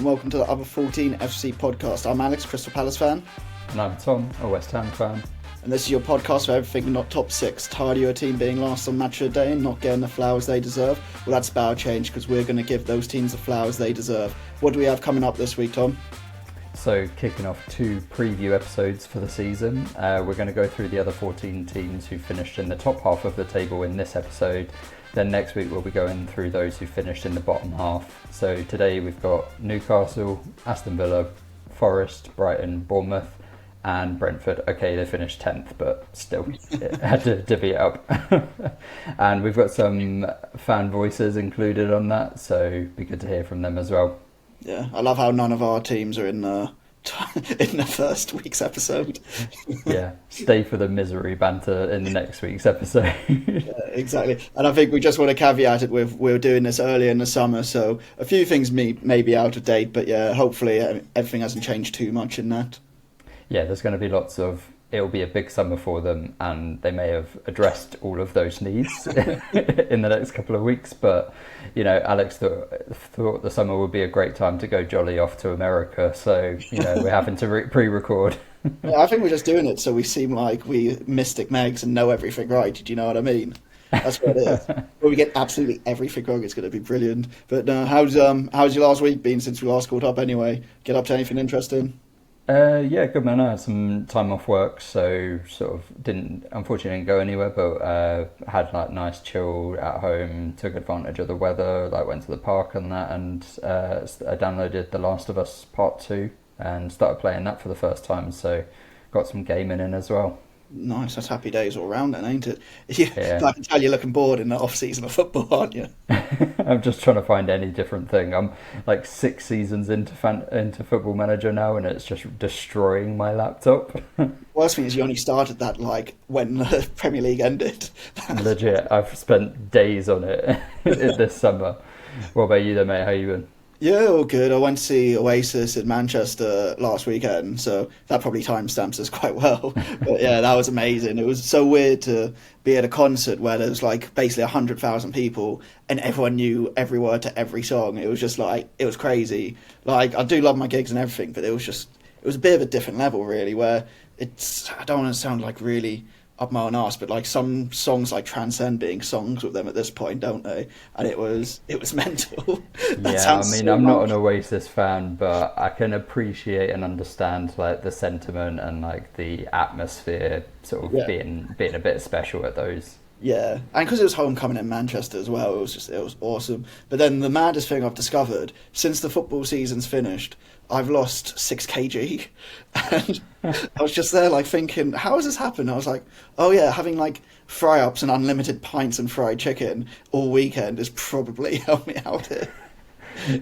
and welcome to the Other 14 FC podcast. I'm Alex, Crystal Palace fan. And I'm Tom, a West Ham fan. And this is your podcast for everything not top six. Tired of your team being last on match of the day and not getting the flowers they deserve? Well, that's about to change because we're going to give those teams the flowers they deserve. What do we have coming up this week, Tom? So, kicking off 2 preview episodes for the season. We're going to go through the other 14 teams who finished in the top half of the table in this episode. Then next week we'll be going through those who finished in the bottom half. So today we've got Newcastle, Aston Villa, Forest, Brighton, Bournemouth and Brentford. Okay, they finished 10th, but still it had to divvy it up. And we've got some fan voices included on that, so it'd be good to hear from them as well. Yeah, I love how none of our teams are in the first week's episode. Yeah, stay for the misery banter in the next week's episode. Yeah, exactly. And I think we just want to caveat it with we're doing this early in the summer, so a few things may be out of date, but yeah, hopefully everything hasn't changed too much in that. Yeah, there's going to be it'll be a big summer for them, and they may have addressed all of those needs in the next couple of weeks. But, Alex thought the summer would be a great time to go jolly off to America. So, we're having to pre-record. Yeah, I think we're just doing it so we seem like we Mystic Megs and know everything right. Do you know what I mean? That's what it is. When we get absolutely everything wrong, it's going to be brilliant. But how's your last week been since we last caught up anyway? Get up to anything interesting? Yeah, good man. I had some time off work, so unfortunately didn't go anywhere, but had nice chill at home, took advantage of the weather, went to the park and that, and I downloaded The Last of Us Part 2 and started playing that for the first time, so got some gaming in as well. Nice, that's happy days all round then, ain't it? Yeah. I can tell you're looking bored in the off-season of football, aren't you? I'm just trying to find any different thing. I'm 6 seasons into Football Manager now, and it's just destroying my laptop. Worst thing is you only started that when the Premier League ended. Legit, I've spent days on it this summer. What about you then, mate? How you been? Yeah, all good. I went to see Oasis in Manchester last weekend, so that probably timestamps us quite well. But yeah, that was amazing. It was so weird to be at a concert where there was basically 100,000 people and everyone knew every word to every song. It was just it was crazy. I do love my gigs and everything, but it was a bit of a different level really, where I don't want to sound really up my own arse, but some songs transcend being songs with them at this point, don't they? And it was mental. Yeah, I'm not an Oasis fan, but I can appreciate and understand the sentiment and the atmosphere being a bit special at those. Yeah, and because it was homecoming in Manchester as well, it was awesome. But then the maddest thing I've discovered since the football season's finished, I've lost 6 kg, and I was just there thinking, how has this happened? I was like, oh yeah, having fry-ups and unlimited pints and fried chicken all weekend has probably helped me out here.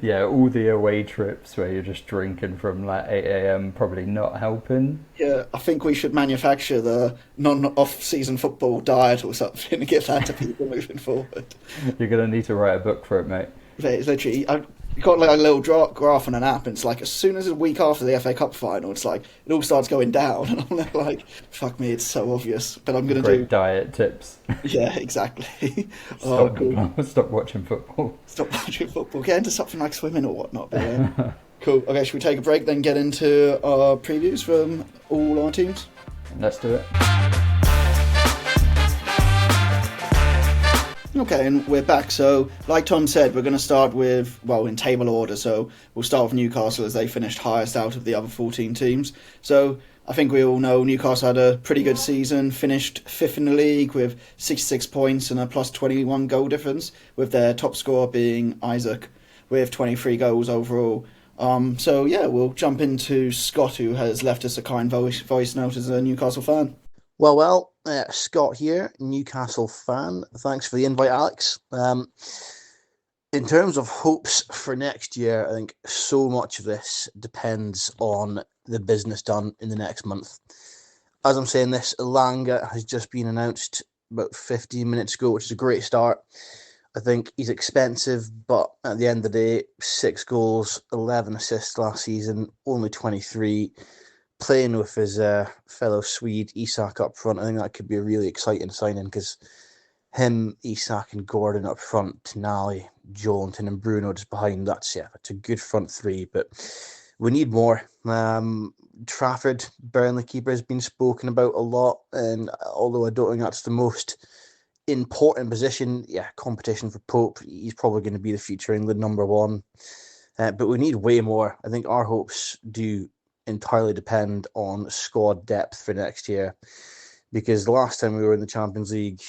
Yeah, all the away trips where you're just drinking from 8 a.m. probably not helping. Yeah, I think we should manufacture the non-off-season football diet or something and give that to people moving forward. You're going to need to write a book for it, mate. It's literally, I've got a little graph on an app, and it's as soon as a week after the FA Cup final, it's it all starts going down, and I'm fuck me, it's so obvious. But I'm going to do diet tips. Yeah, exactly. Stop watching football. Stop watching football. Get into something like swimming or whatnot. But, yeah. Cool. Okay, should we take a break, then get into our previews from all our teams? Let's do it. Okay, and we're back. So, like Tom said, we're going to start with, in table order. So, we'll start with Newcastle as they finished highest out of the other 14 teams. So, I think we all know Newcastle had a pretty good season, finished 5th in the league with 66 points and a plus 21 goal difference, with their top scorer being Isaac, with 23 goals overall. So, yeah, we'll jump into Scott, who has left us a kind voice note as a Newcastle fan. Well, Scott here, Newcastle fan. Thanks for the invite, Alex. In terms of hopes for next year, I think so much of this depends on the business done in the next month. As I'm saying this, Elanga has just been announced about 15 minutes ago, which is a great start. I think he's expensive, but at the end of the day, 6 goals, 11 assists last season, only 23. Playing with his fellow Swede, Isak, up front, I think that could be a really exciting signing because him, Isak and Gordon up front, Tonali, Joelinton and Bruno just behind. That's a good front three, but we need more. Trafford, Burnley keeper, has been spoken about a lot, and although I don't think that's the most important position, competition for Pope, he's probably going to be the future England number one. But we need way more. I think our hopes do entirely depend on squad depth for next year, because the last time we were in the Champions League,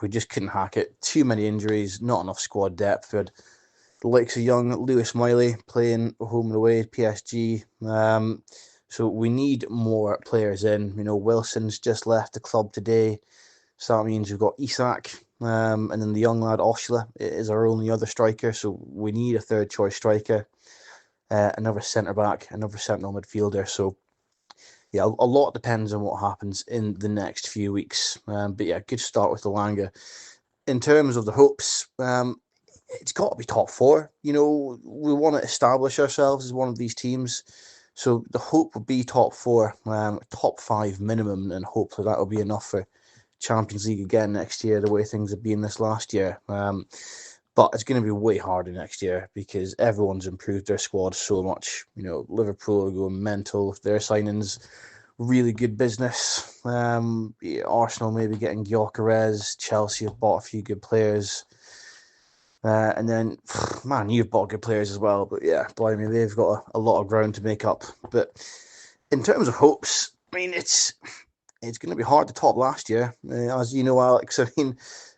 we just couldn't hack it. Too many injuries, not enough squad depth. We had the likes of young Lewis Miley playing home and away at PSG. So we need more players in. Wilson's just left the club today, so that means we've got Isak, and then the young lad Osula is our only other striker. So we need a third choice striker, another centre back, another sentinel midfielder. So a lot depends on what happens in the next few weeks. But good start with Elanga. In terms of the hopes, it's got to be top four. We want to establish ourselves as one of these teams. So the hope would be top four, top five minimum, and hopefully that will be enough for Champions League again next year, the way things have been this last year. But it's going to be way harder next year because everyone's improved their squad so much. Liverpool are going mental with their signings. Really good business. Arsenal maybe getting Gyökeres. Chelsea have bought a few good players. And then, man, you've bought good players as well. But blimey, they've got a lot of ground to make up. But in terms of hopes, it's going to be hard to top last year. As you know, Alex,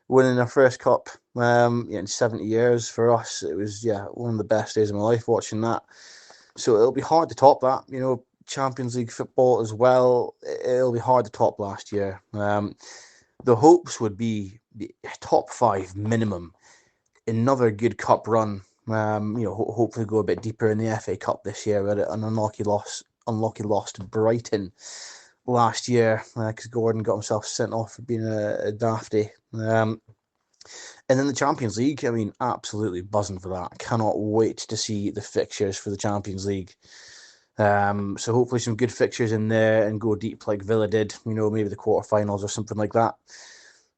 winning our first cup in 70 years for us, it was one of the best days of my life watching that. So it'll be hard to top that. Champions League football as well, it'll be hard to top last year. The hopes would be top five minimum, another good cup run. Hopefully go a bit deeper in the FA Cup this year. We had an unlucky loss to Brighton last year because Gordon got himself sent off for being a dafty. And then the Champions League, absolutely buzzing for that. Cannot wait to see the fixtures for the Champions League. So hopefully some good fixtures in there and go deep like Villa did, maybe the quarterfinals or something like that.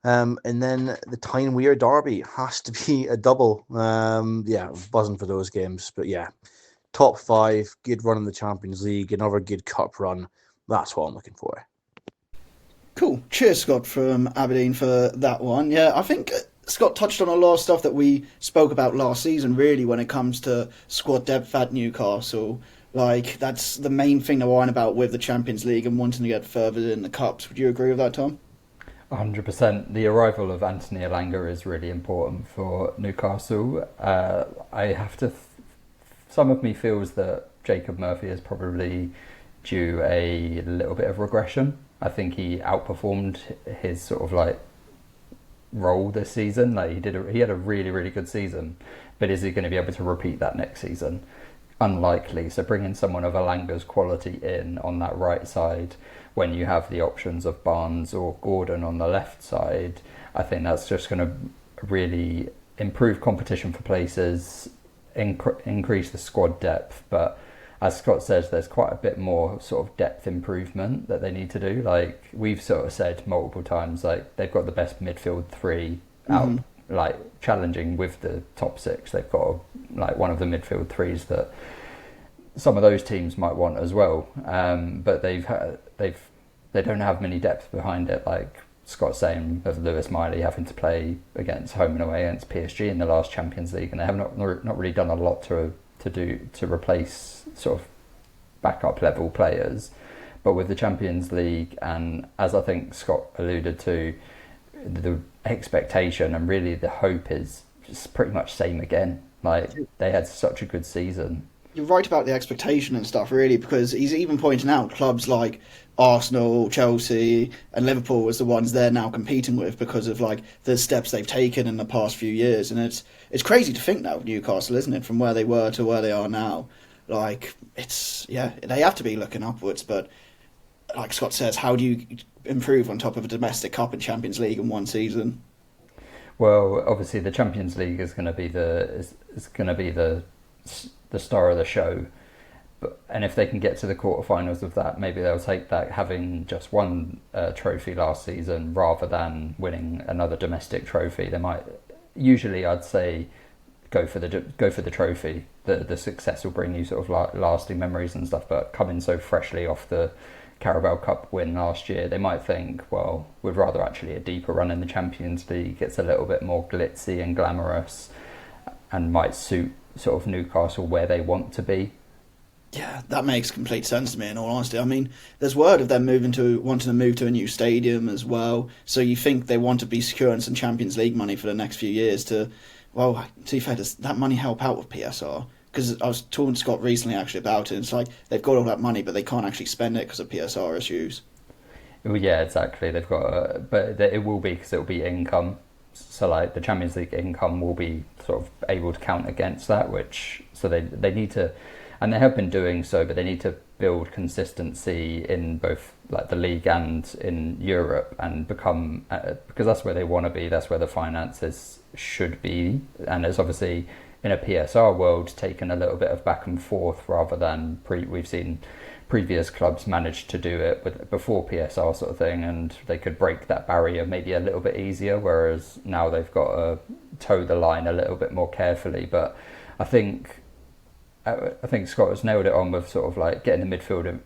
And then the Tyne Weir derby has to be a double. Buzzing for those games. But top five, good run in the Champions League, another good cup run. That's what I'm looking for. Cool. Cheers, Scott, from Aberdeen for that one. Yeah, I think Scott touched on a lot of stuff that we spoke about last season, really, when it comes to squad depth at Newcastle. That's the main thing to whine about with the Champions League and wanting to get further in the Cups. Would you agree with that, Tom? 100%. The arrival of Anthony Elanga is really important for Newcastle. Some of me feels that Jacob Murphy is probably due a little bit of regression. I think he outperformed his sort of role this season. He had a really, really good season, but is he going to be able to repeat that next season? Unlikely. So bringing someone of Elanga's quality in on that right side when you have the options of Barnes or Gordon on the left side, I think that's just going to really improve competition for places, increase the squad depth. But as Scott says, there's quite a bit more sort of depth improvement that they need to do. We've sort of said multiple times, they've got the best midfield three out, challenging with the top six. They've got one of the midfield threes that some of those teams might want as well. But they don't have many depth behind it. Like Scott's saying, of Lewis Miley having to play against home and away against PSG in the last Champions League, and they have not really done a lot to replace sort of backup level players. But with the Champions League, and as I think Scott alluded to, the expectation and really the hope is just pretty much same again. They had such a good season. You're right about the expectation and stuff, really, because he's even pointing out clubs like Arsenal, Chelsea, and Liverpool as the ones they're now competing with because of the steps they've taken in the past few years. And it's crazy to think now of Newcastle, isn't it, from where they were to where they are now. They have to be looking upwards, but like Scott says, how do you improve on top of a domestic cup and Champions League in one season? Well, obviously the Champions League is going to be the star of the show, and if they can get to the quarterfinals of that, maybe they'll take that, having just won a trophy last season rather than winning another domestic trophy. They might, usually I'd say go for the trophy. The success will bring you sort of lasting memories and stuff. But coming so freshly off the Carabao Cup win last year, they might think, well, we'd rather actually a deeper run in the Champions League. It's a little bit more glitzy and glamorous, and might suit sort of Newcastle where they want to be. Yeah, that makes complete sense to me, in all honesty. I mean, there's word of them wanting to move to a new stadium as well. So you think they want to be securing some Champions League money for the next few years to, well, to be fair, does that money help out with PSR? Because I was talking to Scott recently actually about it. It's like they've got all that money, but they can't actually spend it because of PSR issues. Well, yeah, exactly. They've got, but it will be because it will be income. So like the Champions League income will be sort of able to count against that, so they need to. And they have been doing so, but they need to build consistency in both like the league and in Europe, and become because that's where they want to be. That's where the finances should be, and it's obviously in a PSR world taken a little bit of back and forth rather than we've seen previous clubs manage to do it before PSR sort of thing, and they could break that barrier maybe a little bit easier. Whereas now they've got to toe the line a little bit more carefully. But I think Scott has nailed it on with sort of like getting the midfield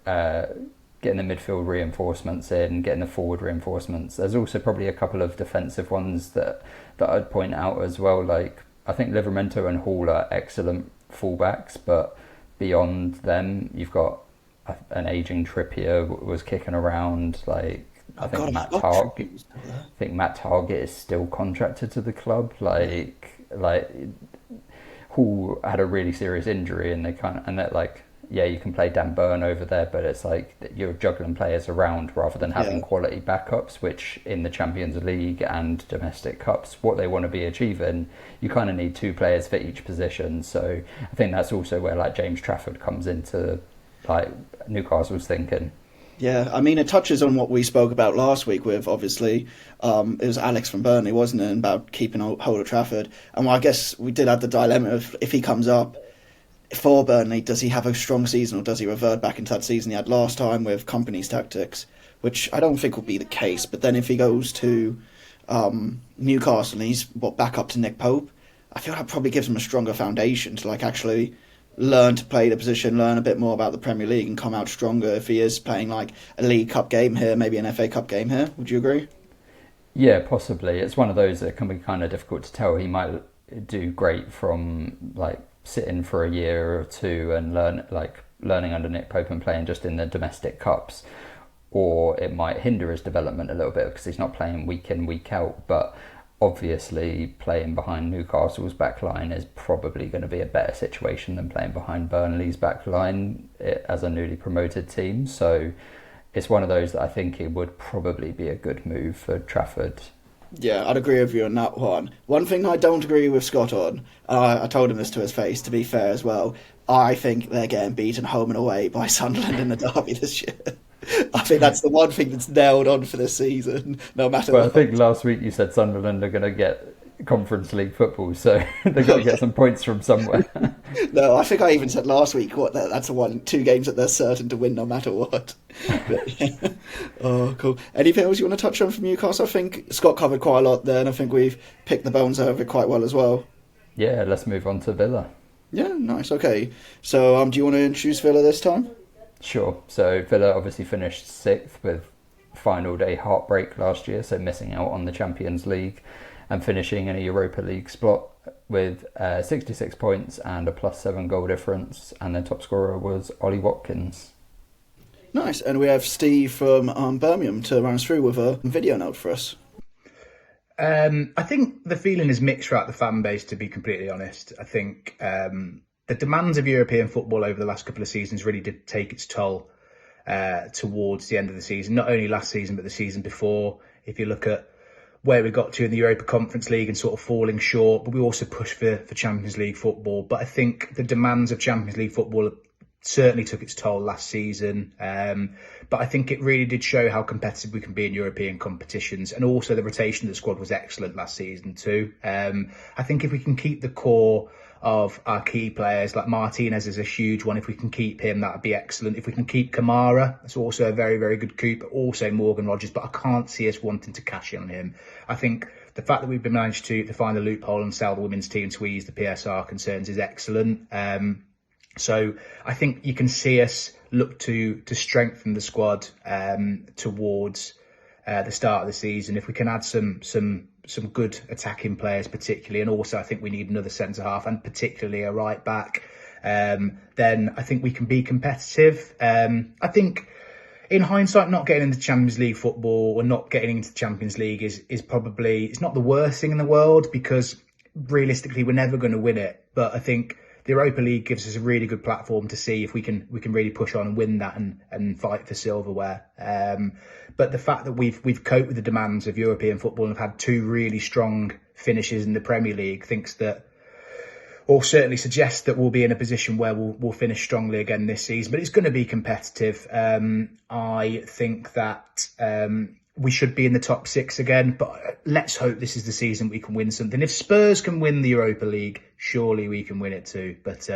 reinforcements in, getting the forward reinforcements. There's also probably a couple of defensive ones that I'd point out as well. Like I think Livramento and Hall are excellent fullbacks, but beyond them, you've got an aging Trippier was kicking around. Like I think Matt Targett is still contracted to the club. Like Hall had a really serious injury, and you can play Dan Burn over there, but it's like you're juggling players around rather than having quality backups, which in the Champions League and domestic cups, what they want to be achieving, you kind of need two players for each position. So I think that's also where like James Trafford comes into like Newcastle's thinking. Yeah, I mean, it touches on what we spoke about last week with, obviously, it was Alex from Burnley, wasn't it, about keeping hold of Trafford. And I guess we did have the dilemma of if he comes up for Burnley, does he have a strong season or does he revert back into that season he had last time with company's tactics, which I don't think will be the case. But then if he goes to Newcastle and he's back up to Nick Pope, I feel that probably gives him a stronger foundation to like actually learn to play the position, learn a bit more about the Premier League and come out stronger if he is playing like a League Cup game here, maybe an FA Cup game here. Would you agree? Yeah, possibly. It's one of those that can be kind of difficult to tell. He might do great from like sitting for a year or two and learning under Nick Pope and playing just in the domestic cups, or it might hinder his development a little bit because he's not playing week in, week out. But obviously playing behind Newcastle's backline is probably going to be a better situation than playing behind Burnley's backline as a newly promoted team. So it's one of those that I think it would probably be a good move for Trafford. Yeah, I'd agree with you on that one. One thing I don't agree with Scott on, I told him this to his face, to be fair as well, I think they're getting beaten home and away by Sunderland in the derby this year. I think that's the one thing that's nailed on for this season, no matter what. I think last week you said Sunderland are going to get Conference League football, so they've got to get some points from somewhere. No, I think I even said last week that's two games that they're certain to win no matter what. But, yeah. Oh, cool. Anything else you want to touch on from Newcastle? I think Scott covered quite a lot there, and I think we've picked the bones out of it quite well as well. Yeah, let's move on to Villa. Yeah, nice. Okay. So do you want to introduce Villa this time? Sure. So Villa obviously finished 6th with final day heartbreak last year, so missing out on the Champions League and finishing in a Europa League spot with 66 points and a +7 goal difference, and their top scorer was Ollie Watkins. Nice. And we have Steve from Birmingham to run us through with a video note for us. I think the feeling is mixed throughout the fan base, to be completely honest. I think the demands of European football over the last couple of seasons really did take its toll towards the end of the season. Not only last season, but the season before. If you look at where we got to in the Europa Conference League and sort of falling short, but we also pushed for Champions League football. But I think the demands of Champions League football certainly took its toll last season. But I think it really did show how competitive we can be in European competitions. And also the rotation of the squad was excellent last season too. I think if we can keep the core of our key players, like Martinez is a huge one. If we can keep him, that'd be excellent. If we can keep Kamara, that's also a very, very good coup, but also Morgan Rogers. But I can't see us wanting to cash in on him. I think the fact that we've been managed to find a loophole and sell the women's team to ease the PSR concerns is excellent. So I think you can see us look to strengthen the squad towards the start of the season. If we can add some good attacking players particularly, and also I think we need another centre half and particularly a right back, then I think we can be competitive. I think in hindsight, not getting into Champions League football or not getting into the Champions League is probably, it's not the worst thing in the world, because realistically we're never going to win it. But I think the Europa League gives us a really good platform to see if we can really push on and win that and fight for silverware. But the fact that we've coped with the demands of European football and have had two really strong finishes in the Premier League thinks that, or certainly suggests that we'll be in a position where we'll finish strongly again this season. But it's going to be competitive. I think that we should be in the top six again, but let's hope this is the season we can win something. If Spurs can win the Europa League, surely we can win it too. But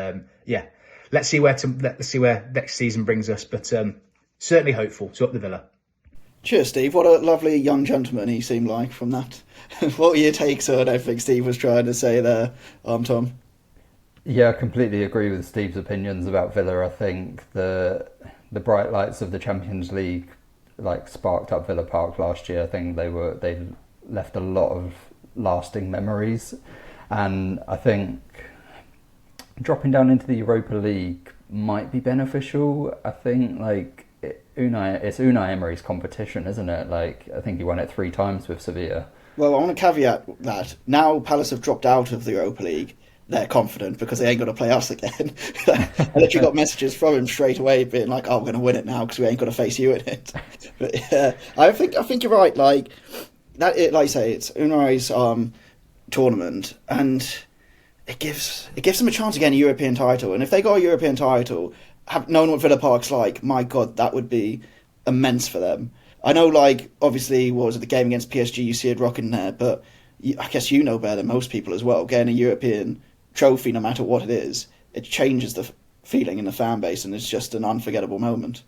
let's see where next season brings us. But certainly hopeful. So up the Villa. Cheers, Steve. What a lovely young gentleman he seemed like from that. What were your takes on everything Steve was trying to say there, Tom? Yeah, I completely agree with Steve's opinions about Villa. I think the bright lights of the Champions League sparked up Villa Park last year. I think they left a lot of lasting memories, and I think dropping down into the Europa League might be beneficial. I think it's Unai Emery's competition, isn't it? I think he won it 3 times with Sevilla. Well, I want to caveat that now Palace have dropped out of the Europa League, they're confident because they ain't going to play us again. I literally got messages from him straight away being like, "Oh, we're going to win it now because we ain't going to face you in it." But yeah, I think you're right. Like you say, it's Unai's tournament, and it gives them a chance to get a European title. And if they got a European title, knowing what Villa Park's like, my God, that would be immense for them. I know, obviously, what was it, the game against PSG, you see it rocking there, but I guess you know better than most people as well. Getting a European trophy, no matter what it is, it changes the feeling in the fan base, and it's just an unforgettable moment.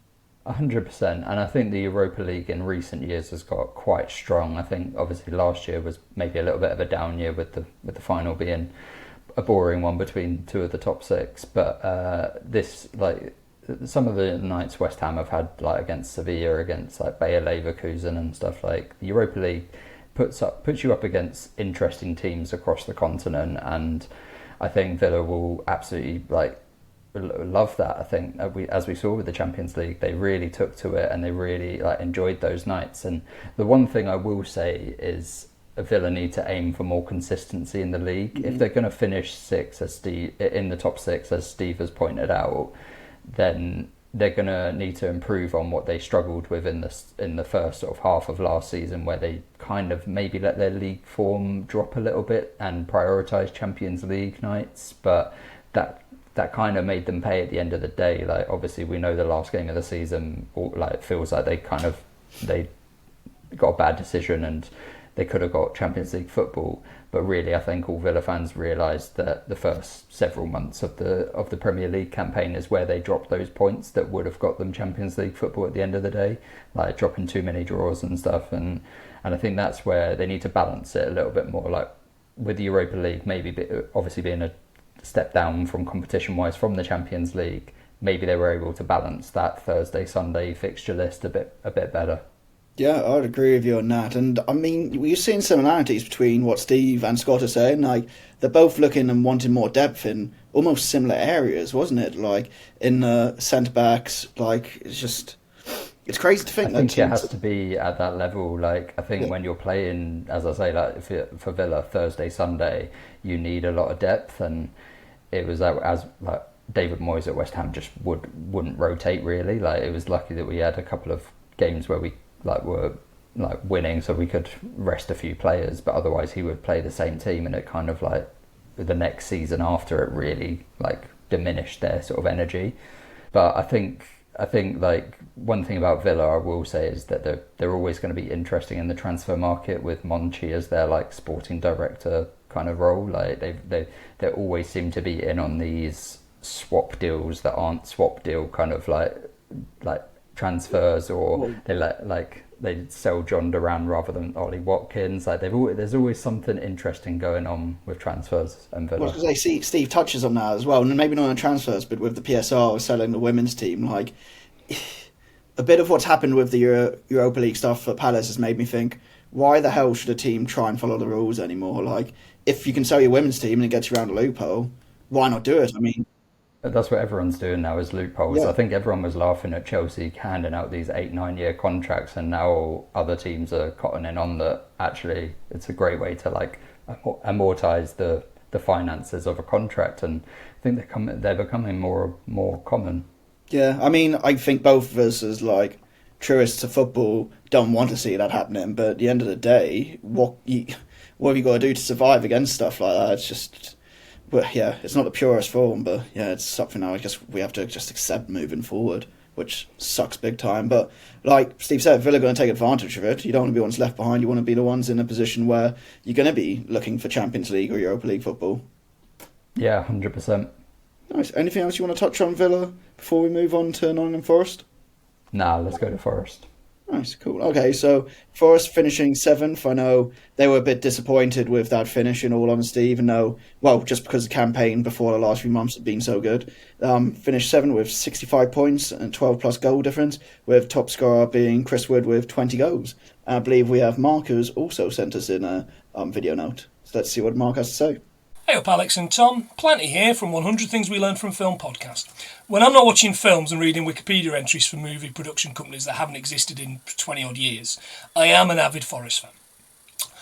100%, and I think the Europa League in recent years has got quite strong. I think obviously last year was maybe a little bit of a down year with the final being a boring one between 2 of the top 6. But some of the nights West Ham have had against Sevilla, against Bayer Leverkusen and stuff, the Europa League puts you up against interesting teams across the continent, and I think Villa will absolutely love that. I think as we saw with the Champions League, they really took to it and they really enjoyed those nights. And the one thing I will say is Villa need to aim for more consistency in the league. Mm-hmm. If they're going to finish in the top 6, as Steve has pointed out, then they're going to need to improve on what they struggled with in the first sort of half of last season, where they kind of maybe let their league form drop a little bit and prioritise Champions League nights. But that kind of made them pay at the end of the day. Obviously, we know the last game of the season feels like they got a bad decision and they could have got Champions League football. But really, I think all Villa fans realised that the first several months of the Premier League campaign is where they dropped those points that would have got them Champions League football at the end of the day, dropping too many draws and stuff. And I think that's where they need to balance it a little bit more. With the Europa League, maybe obviously being a step down from competition-wise from the Champions League, maybe they were able to balance that Thursday-Sunday fixture list a bit better. Yeah, I'd agree with you on that. And I mean, we're seeing similarities between what Steve and Scott are saying. They're both looking and wanting more depth in almost similar areas, wasn't it? In the centre backs, it's crazy to think. I think it has to be at that level. I think when you're playing, as I say, for Villa Thursday, Sunday, you need a lot of depth, and it was as David Moyes at West Ham just wouldn't rotate really. It was lucky that we had a couple of games where we were winning, so we could rest a few players, but otherwise he would play the same team, and it kind of the next season after it really diminished their sort of energy. But I think one thing about Villa I will say is that they're always going to be interesting in the transfer market with Monchi as their sporting director kind of role. They always seem to be in on these swap deals that aren't swap deal kind of like transfers, or they they sell John Duran rather than Ollie Watkins. Like there's always something interesting going on with transfers and Villa. Well, because I see Steve touches on that as well, and maybe not on transfers, but with the PSR selling the women's team, like a bit of what's happened with the Europa League stuff at Palace has made me think, why the hell should a team try and follow the rules anymore? Like, if you can sell your women's team and it gets you around a loophole, why not do it? I mean, that's what everyone's doing now is loopholes. Yeah. I think everyone was laughing at Chelsea handing out these 8-9 year contracts, and now other teams are cottoning on that. Actually, it's a great way to like amortize the finances of a contract, and I think they're becoming more common. yeah, I mean, I think both of us as like truists of football don't want to see that happening, but at the end of the day, what have you got to do to survive against stuff like that? It's just, but yeah, it's not the purest form, but yeah, it's something now I guess we have to just accept moving forward, which sucks big time. But like Steve said, Villa are going to take advantage of it. You don't want to be ones left behind. You want to be the ones in a position where you're going to be looking for Champions League or Europa League football. Yeah, 100%. Nice. Anything else you want to touch on Villa before we move on to Nottingham Forest? Nah, let's go to Forest. Nice, cool. Okay, so Forest finishing 7th. I know they were a bit disappointed with that finish, in all honesty, even though, well, just because the campaign before the last few months had been so good. Finished 7th with 65 points and 12 plus goal difference, with top scorer being Chris Wood with 20 goals. And I believe we have Mark, who's also sent us in a video note. So let's see what Mark has to say. Hey up, Alex and Tom. Plenty here from 100 Things We Learned from Film podcast. When I'm not watching films and reading Wikipedia entries for movie production companies that haven't existed in 20 odd years, I am an avid Forest fan.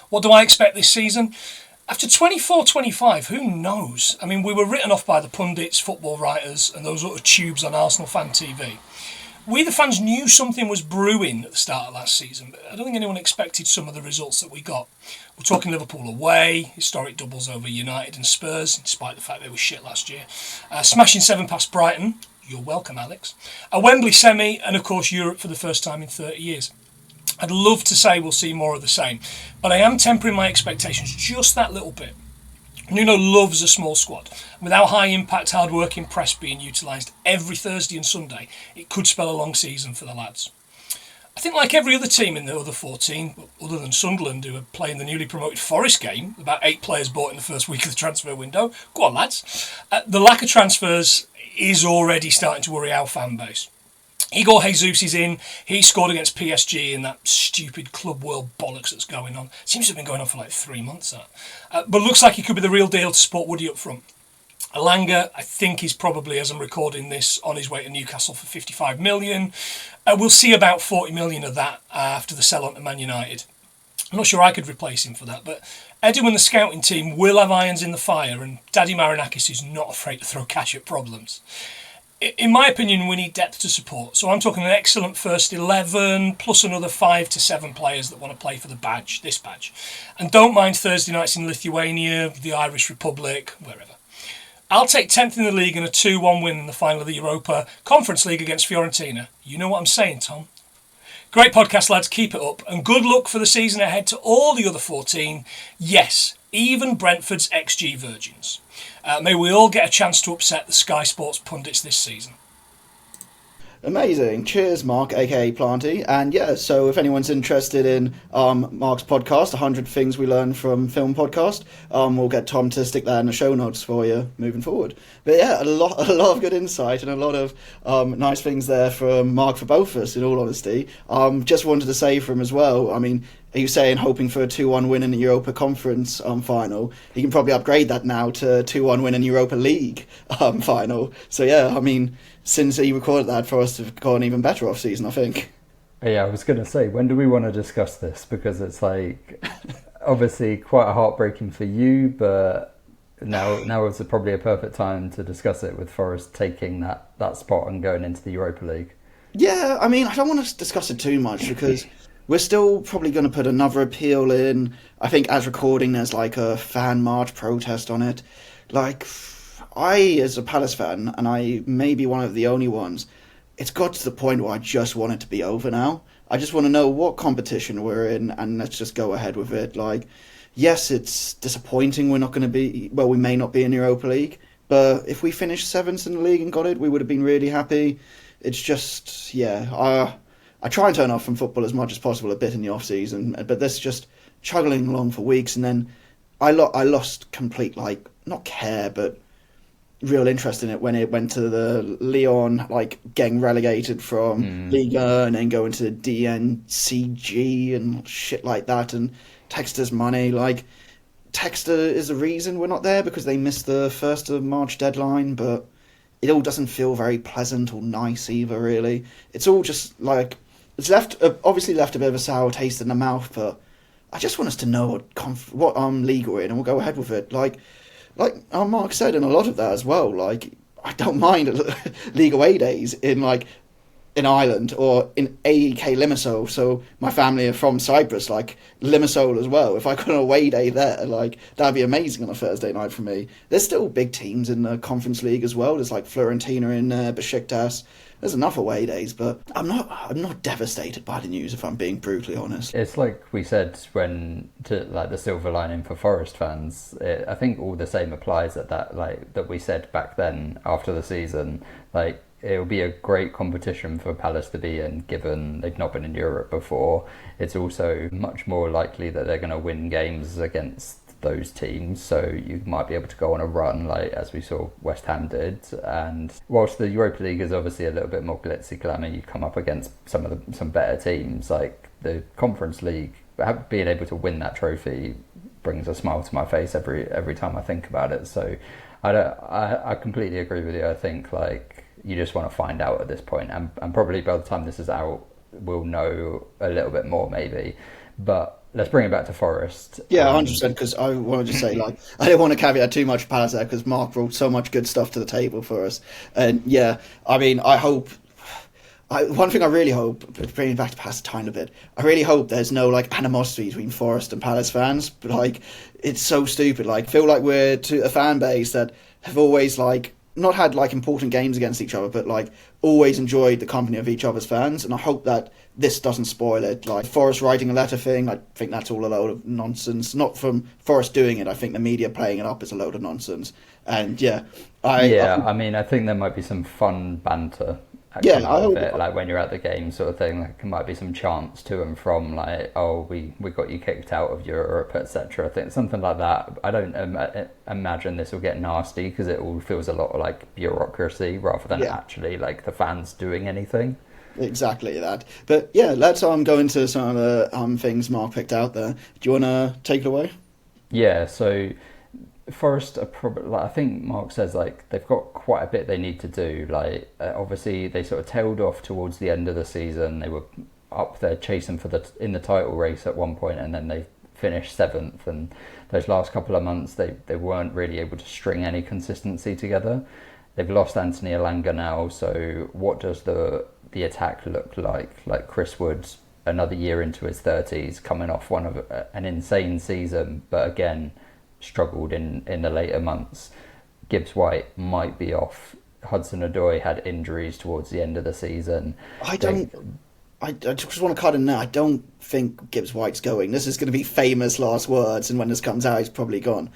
What do I expect this season? After 24-25, who knows? I mean, we were written off by the pundits, football writers and those little tubes on Arsenal Fan TV. We, the fans, knew something was brewing at the start of last season, but I don't think anyone expected some of the results that we got. We're talking Liverpool away, historic doubles over United and Spurs, despite the fact they were shit last year. Smashing 7 past Brighton, you're welcome, Alex. A Wembley semi, and of course Europe for the first time in 30 years. I'd love to say we'll see more of the same, but I am tempering my expectations just that little bit. Nuno loves a small squad. Without high impact, hard working press being utilised every Thursday and Sunday, it could spell a long season for the lads. I think like every other team in the other 14, other than Sunderland, who are playing the newly promoted Forest game, about 8 players bought in the first week of the transfer window. Go on, lads. The lack of transfers is already starting to worry our fan base. Igor Jesus is in. He scored against PSG in that stupid club world bollocks that's going on. Seems to have been going on for like 3 months. But looks like he could be the real deal to support Woody up front. Alanga, I think, is probably, as I'm recording this, on his way to Newcastle for 55 million. We'll see about 40 million of that after the sell-on to Man United. I'm not sure I could replace him for that, but Edu and the scouting team will have irons in the fire, and Daddy Marinakis is not afraid to throw cash at problems. In my opinion, we need depth to support. So I'm talking an excellent first 11, plus another 5 to 7 players that want to play for the badge, this badge. And don't mind Thursday nights in Lithuania, the Irish Republic, wherever. I'll take 10th in the league and a 2-1 win in the final of the Europa Conference League against Fiorentina. You know what I'm saying, Tom? Great podcast, lads. Keep it up. And good luck for the season ahead to all the other 14. Yes, even Brentford's XG virgins. May we all get a chance to upset the Sky Sports pundits this season. Amazing. Cheers, Mark, aka Planty. And yeah, so if anyone's interested in Mark's podcast, 100 Things We Learned from Film podcast, we'll get Tom to stick that in the show notes for you moving forward. But yeah, a lot of good insight and a lot of nice things there from Mark for both of us, in all honesty. Just wanted to say for him as well, I mean, he was saying hoping for a 2-1 win in the Europa Conference final. He can probably upgrade that now to 2-1 win in Europa League final. So yeah, I mean, since he recorded that, for us to have gone even better off season, I think. Yeah, I was going to say, when do we want to discuss this? Because it's like, obviously quite heartbreaking for you, but now is probably a perfect time to discuss it, with Forest taking that spot and going into the Europa League. Yeah, I mean, I don't want to discuss it too much because we're still probably going to put another appeal in. I think as recording, there's like a fan march protest on it. Like, I, as a Palace fan, and I may be one of the only ones, it's got to the point where I just want it to be over now. I just want to know what competition we're in, and let's just go ahead with it. Like, yes, it's disappointing we're not going to be, well, we may not be in Europa League, but if we finished 7th in the league and got it, we would have been really happy. It's just, yeah, I try and turn off from football as much as possible a bit in the off season, but this just chugging along for weeks, and then I lost complete, like, not care, but real interest in it when it went to the Lyon, like, getting relegated from Liga and then going to DNCG and shit like that, and Texter's money. Like, Texter is the reason we're not there because they missed the 1st of March deadline, but it all doesn't feel very pleasant or nice either, really. It's all just like, it's obviously left a bit of a sour taste in the mouth, but I just want us to know what league we're in, and we'll go ahead with it. Like Mark said, in a lot of that as well. Like, I don't mind league away days in Ireland or in AEK Limassol. So my family are from Cyprus, like Limassol as well. If I got an away day there, like, that'd be amazing on a Thursday night for me. There's still big teams in the Conference League as well. There's like Fiorentina in there, Besiktas. There's enough away days, but I'm not devastated by the news, if I'm being brutally honest. It's like we said like the silver lining for Forest fans. I think all the same applies at that we said back then after the season. Like, it'll be a great competition for Palace to be in, given they've not been in Europe before. It's also much more likely that they're going to win games against those teams, so you might be able to go on a run, like as we saw West Ham did. And whilst the Europa League is obviously a little bit more glitzy glamour, you come up against some better teams. Like the Conference League, being able to win that trophy brings a smile to my face every time I think about it. So I completely agree with you. I think, like, you just want to find out at this point, and probably by the time this is out, we'll know a little bit more maybe. But let's bring it back to Forest. Yeah, 100%, because I wanted to say, like, I didn't want to caveat too much Palace there, because Mark brought so much good stuff to the table for us. And yeah, I mean, one thing I really hope, bringing it back to Palace a tiny bit, I really hope there's no, like, animosity between Forest and Palace fans. But, like, it's so stupid. Like, I feel like we're a fan base that have always, like, not had, like, important games against each other, but, like, always enjoyed the company of each other's fans. And I hope that this doesn't spoil it. Like, Forest writing a letter thing, I think that's all a load of nonsense. Not from Forest doing it. I think the media playing it up is a load of nonsense. And yeah, I mean, I think there might be some fun banter. I hope it, like when you're at the game, sort of thing. Like, there might be some chants to and from, like, "Oh, we got you kicked out of Europe," etc. I think something like that. I don't imagine this will get nasty, because it all feels a lot like bureaucracy rather than actually, like, the fans doing anything. Exactly that. But yeah, let's go into some of the things Mark picked out there. Do you want to take it away? Yeah, so Forest are probably, like, I think Mark says, like, they've got quite a bit they need to do. Like, obviously they sort of tailed off towards the end of the season. They were up there chasing in the title race at one point, and then they finished 7th. And those last couple of months, they weren't really able to string any consistency together. They've lost Anthony Elanga now, so what does the attack look like? Like, Chris Wood, another year into his 30s, coming off one of an insane season, but again struggled in the later months. Gibbs White might be off. Hudson-Odoi had injuries towards the end of the season. I just want to cut in there. I don't think Gibbs White's going. This is going to be famous last words, and when this comes out, he's probably gone.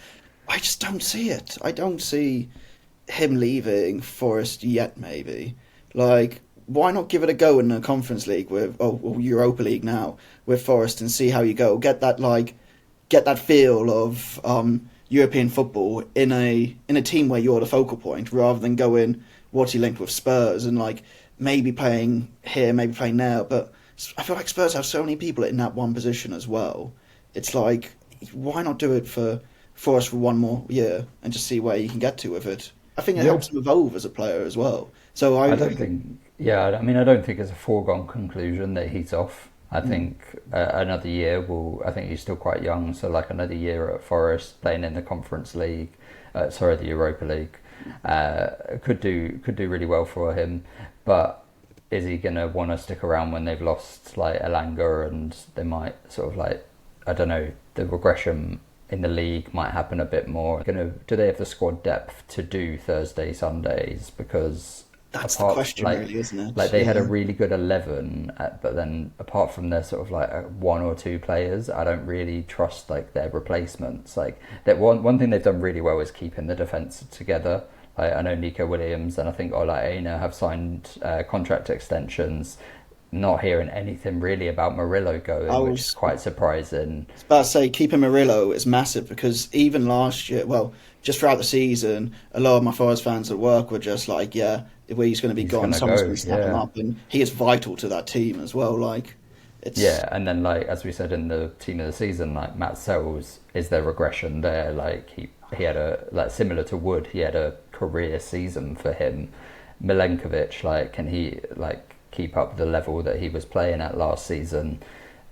I just don't see it. I don't see him leaving Forest yet, maybe. Like, why not give it a go in the Conference League or Europa League now with Forest and see how you go? Get that feel of European football in a team where you're the focal point, rather than going what's he linked with Spurs and, like, maybe playing here, maybe playing there. But I feel like Spurs have so many people in that one position as well. It's like, why not do it for us for one more year and just see where you can get to with it? I think it helps him evolve as a player as well. So I don't think it's a foregone conclusion that he's off. I think another year I think he's still quite young, so, like, another year at Forest playing in the Conference League, the Europa League, could do really well for him. But is he going to want to stick around when they've lost, like, Elanga, and they might sort of, like, I don't know, the regression in the league might happen a bit more. Do they have the squad depth to do Thursday, Sundays? Because that's the question, really, isn't it? Like, they had a really good 11, but then apart from their sort of, like, one or two players, I don't really trust, like, their replacements. Like, that one thing they've done really well is keeping the defence together. Like, I know Nico Williams and I think Ola Aina have signed contract extensions. not hearing anything really about Murillo I going, which is was quite surprising. about to say keeping Murillo is massive because even last year, well, just throughout the season, a lot of my Forest fans at work were just like, yeah, where he's going to be He's gone, gonna someone's go, going to snap him yeah. up, and he is vital to that team as well. Like, it's Yeah, and then like as we said in the team of the season, like Matt Sells is their regression there. Like he had a like similar to Wood, he had a career season for him. Milenkovic, like can he like keep up the level that he was playing at last season?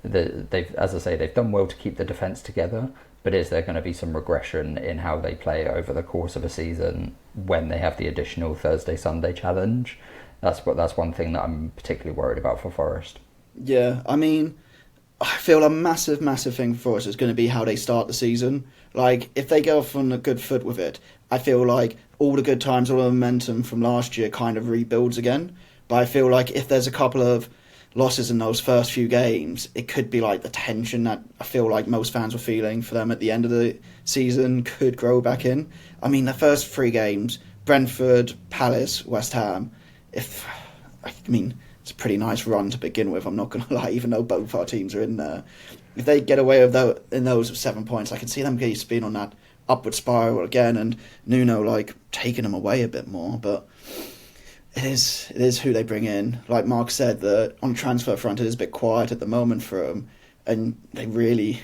They've, as I say, they've done well to keep the defence together, but is there going to be some regression in how they play over the course of a season when they have the additional Thursday Sunday challenge? That's one thing that I'm particularly worried about for Forest. yeah. I mean, I feel a massive, massive thing for us is going to be how they start the season. Like, if they go off on a good foot with it, I feel like all the good times, all the momentum from last year kind of rebuilds again. But I feel like if there's a couple of losses in those first few games, it could be like the tension that I feel like most fans were feeling for them at the end of the season could grow back in. I mean, the first three games, Brentford, Palace, West Ham, if I mean it's a pretty nice run to begin with. I'm not going to lie, even though both our teams are in there. If they get away with in those with 7 points, I can see them being on that upward spiral again, and Nuno like taking them away a bit more. But it is who they bring in. Like Mark said, the on transfer front it is a bit quiet at the moment for them, and they really,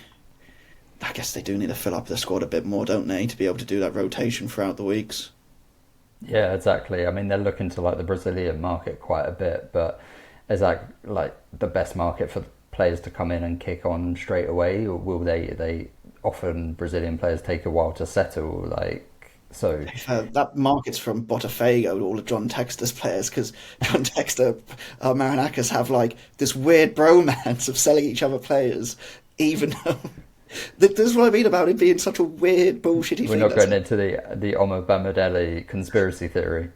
I guess they do need to fill up the squad a bit more, don't they, to be able to do that rotation throughout the weeks. Yeah, exactly. I mean, they're looking to like the Brazilian market quite a bit, but is that like the best market for players to come in and kick on straight away, or will they often Brazilian players take a while to settle? Like so, That market's from Botafogo, all of John Textor's players, because John Textor, Marinakis have like this weird bromance of selling each other players, even though this is what I mean about it being such a weird, bullshitty we're thing. not going into the Omar Bamadeli conspiracy theory.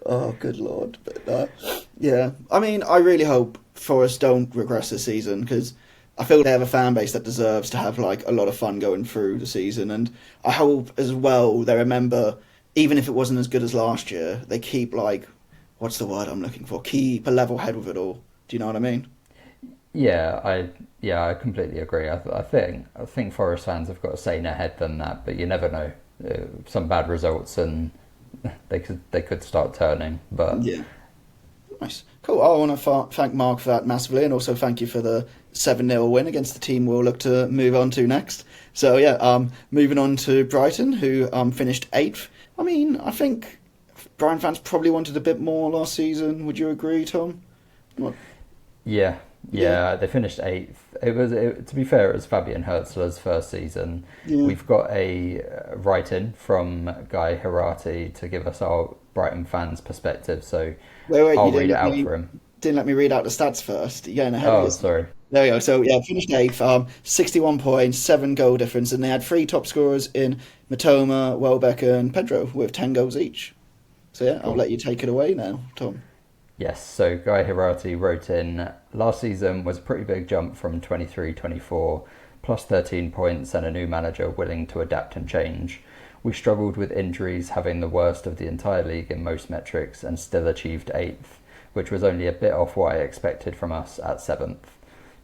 Oh, good lord! But yeah, I mean, I really hope Forest don't regress this season because I feel they have a fan base that deserves to have like a lot of fun going through the season, and I hope as well they remember, even if it wasn't as good as last year, they keep like, what's the word I'm looking for? Keep a level head with it all. Do you know what I mean? I completely agree. I think Forest fans have got a saner head than that, but you never know. Some bad results and they could start turning. But Yeah. Nice. Cool. I want to thank Mark for that massively, and also thank you for the 7-0 win against the team we'll look to move on to next. So, yeah, moving on to Brighton, who finished 8th. I mean, I think Brighton fans probably wanted a bit more last season. Would you agree, Tom? What? yeah, Yeah. they finished 8th. To be fair, it was Fabian Hertzler's first season. Yeah. We've got a write-in from Guy Hirati to give us our Brighton fans' perspective. So Wait, I'll you read it out for him. didn't let me read out the stats first. You're getting ahead of Oh, yourself. sorry. There we go. So yeah, finished 8th, 61 points, 7 goal difference, and they had 3 top scorers in Matoma, Welbeck, and Pedro with 10 goals each. So yeah, I'll Cool. let you take it away now, Tom. Yes, so Guy Hirati wrote in, last season was a pretty big jump from 23-24, plus 13 points and a new manager willing to adapt and change. We struggled with injuries, having the worst of the entire league in most metrics, and still achieved 8th, which was only a bit off what I expected from us at 7th.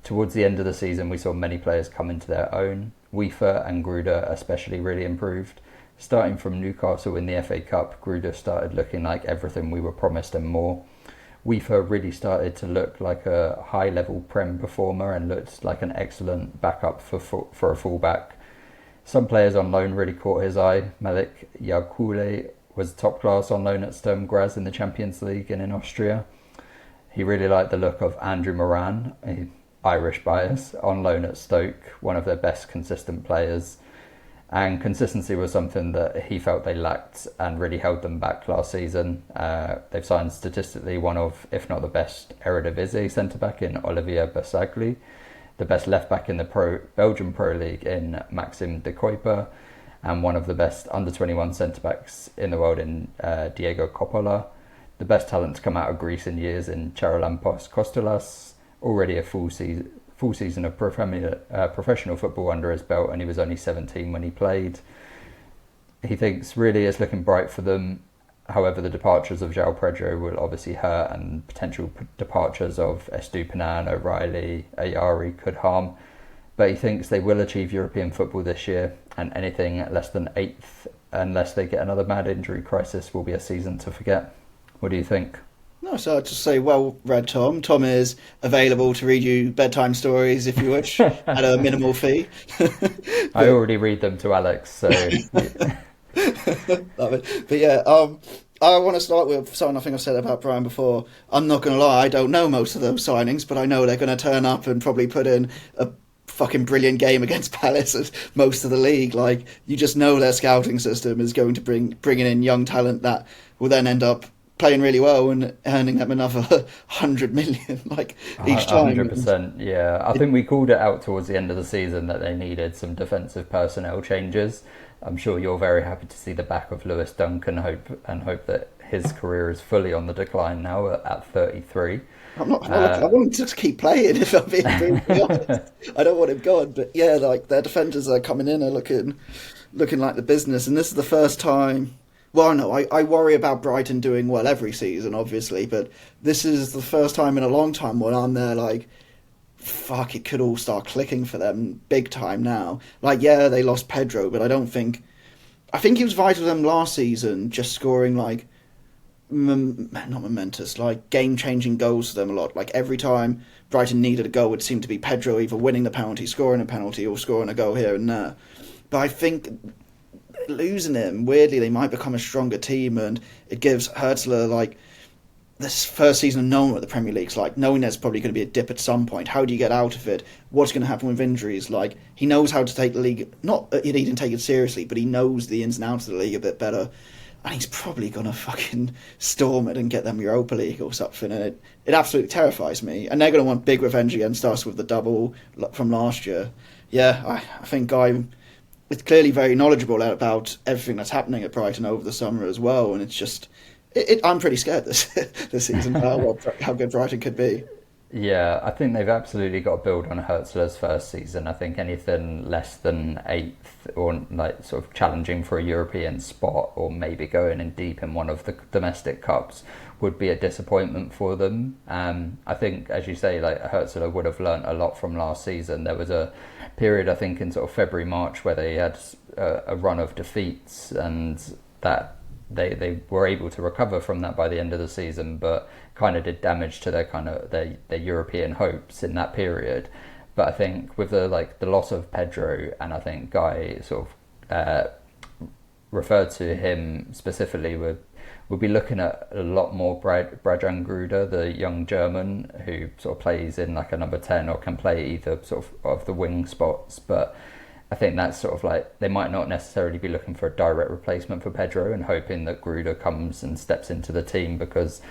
Towards the end of the season, we saw many players come into their own. Weaver and Gruder especially really improved. Starting from Newcastle in the FA Cup, Gruder started looking like everything we were promised and more. Weaver really started to look like a high-level Prem performer and looked like an excellent backup for a fullback. Some players on loan really caught his eye. Malik Yakoule was top class on loan at Sturm Graz in the Champions League and in Austria. He really liked the look of Andrew Moran, Irish bias, on loan at Stoke, one of their best consistent players. And consistency was something that he felt they lacked and really held them back last season. They've signed statistically one of, if not the best, Eredivisie centre-back in Olivier Basagli, the best left-back in the Belgian Pro League in Maxime de Kuiper, and one of the best under-21 centre-backs in the world in Diego Coppola, the best talent to come out of Greece in years in Charalampos Kostelas, already a full season of professional football under his belt, and he was only 17 when he played. He thinks really it's looking bright for them. However, the departures of João Pedro will obviously hurt, and potential departures of Estupinan, O'Reilly, Ayari could harm. But he thinks they will achieve European football this year, and anything less than 8th, unless they get another mad injury crisis, will be a season to forget. What do you think? No, so I'd just say, well read, Tom. Tom is available to read you bedtime stories if you wish, at a minimal fee. I already read them to Alex, so... Love it. But yeah, I want to start with something I think I've said about Brian before. I'm not going to lie, I don't know most of those signings, but I know they're going to turn up and probably put in a fucking brilliant game against Palace and most of the league. Like, you just know their scouting system is going to bringing in young talent that will then end up playing really well and earning them another 100 million each time. 100%, yeah. I think we called it out towards the end of the season that they needed some defensive personnel changes. I'm sure you're very happy to see the back of Lewis Dunk and hope that his career is fully on the decline now at 33. I want him to keep playing, if I'm being brutally honest. I don't want him gone, but yeah, their defenders are coming in are looking like the business, and this is the first time. Well, no, I worry about Brighton doing well every season, obviously, but this is the first time in a long time when I'm there like, fuck, it could all start clicking for them big time now. Yeah, they lost Pedro, but I think he was vital to them last season, just scoring not momentous, game-changing goals for them a lot. Every time Brighton needed a goal, it seemed to be Pedro either winning the penalty, scoring a penalty, or scoring a goal here and there. But I think losing him, weirdly, they might become a stronger team, and it gives Hertzler this first season of knowing what the Premier League's like, knowing there's probably going to be a dip at some point. How do you get out of it? What's going to happen with injuries? He knows how to take the league. Not that he didn't take it seriously, but he knows the ins and outs of the league a bit better. And he's probably going to fucking storm it and get them Europa League or something. And it absolutely terrifies me. And they're going to want big revenge against us with the double from last year. Yeah, I think Guy is clearly very knowledgeable about everything that's happening at Brighton over the summer as well. And it's just... I'm pretty scared this season about how good Brighton could be. Yeah, I think they've absolutely got to build on Hertzler's first season. I think anything less than 8th or sort of challenging for a European spot, or maybe going in deep in one of the domestic cups, would be a disappointment for them. I think, as you say, Hertzler would have learnt a lot from last season. There was a period, I think, in sort of February, March, where they had a run of defeats, and that they were able to recover from that by the end of the season, but kind of did damage to their European hopes in that period. But I think with the loss of Pedro, and I think Guy sort of referred to him specifically, we'll be looking at a lot more Brajan Gruder, the young German who sort of plays in a number 10 or can play either sort of the wing spots. But I think that's sort of they might not necessarily be looking for a direct replacement for Pedro and hoping that Gruder comes and steps into the team, because